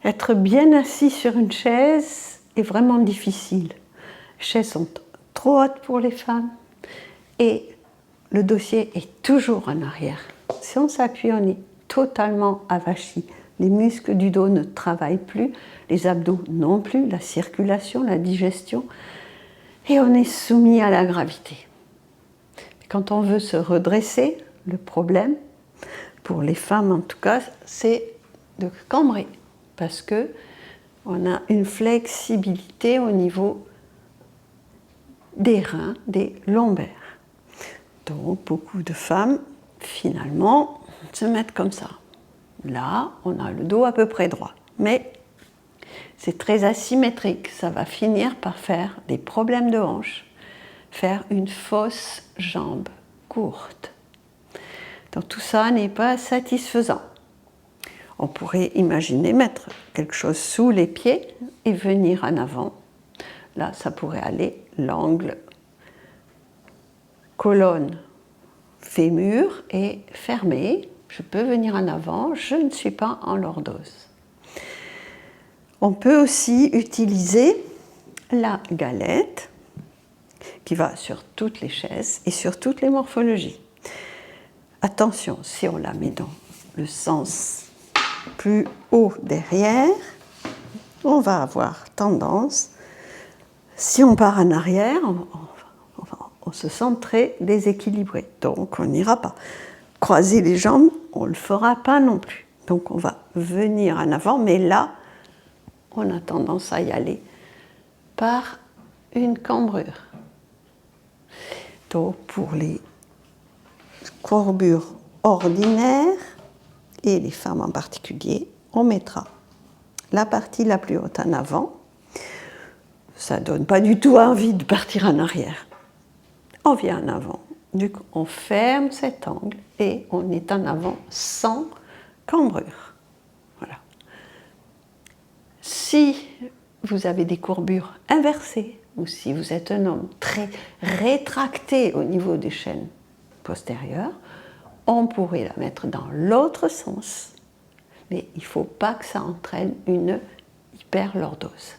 Être bien assis sur une chaise est vraiment difficile. Les chaises sont trop hautes pour les femmes et le dossier est toujours en arrière. Si on s'appuie, on est totalement avachi. Les muscles du dos ne travaillent plus, les abdos non plus, la circulation, la digestion, et on est soumis à la gravité. Quand on veut se redresser, le problème, pour les femmes en tout cas, c'est de cambrer, parce que on a une flexibilité au niveau des reins, des lombaires. Donc beaucoup de femmes, finalement, se mettent comme ça. Là, on a le dos à peu près droit, mais c'est très asymétrique. Ça va finir par faire des problèmes de hanche, faire une fausse jambe courte. Donc tout ça n'est pas satisfaisant. On pourrait imaginer mettre quelque chose sous les pieds et venir en avant. Là, ça pourrait aller l'angle colonne fémur est fermé. Je peux venir en avant, je ne suis pas en lordose. On peut aussi utiliser la galette qui va sur toutes les chaises et sur toutes les morphologies. Attention, si on la met dans le sens plus haut derrière, on va avoir tendance, si on part en arrière, on se sent très déséquilibré, donc on n'ira pas. Croiser les jambes, on ne le fera pas non plus. Donc on va venir en avant, mais là, on a tendance à y aller par une cambrure. Donc pour les courbures ordinaires, et les femmes en particulier, on mettra la partie la plus haute en avant. Ça ne donne pas du tout envie de partir en arrière. On vient en avant, du coup on ferme cet angle et on est en avant sans cambrure. Voilà. Si vous avez des courbures inversées ou si vous êtes un homme très rétracté au niveau des chaînes postérieures, on pourrait la mettre dans l'autre sens, mais il ne faut pas que ça entraîne une hyperlordose.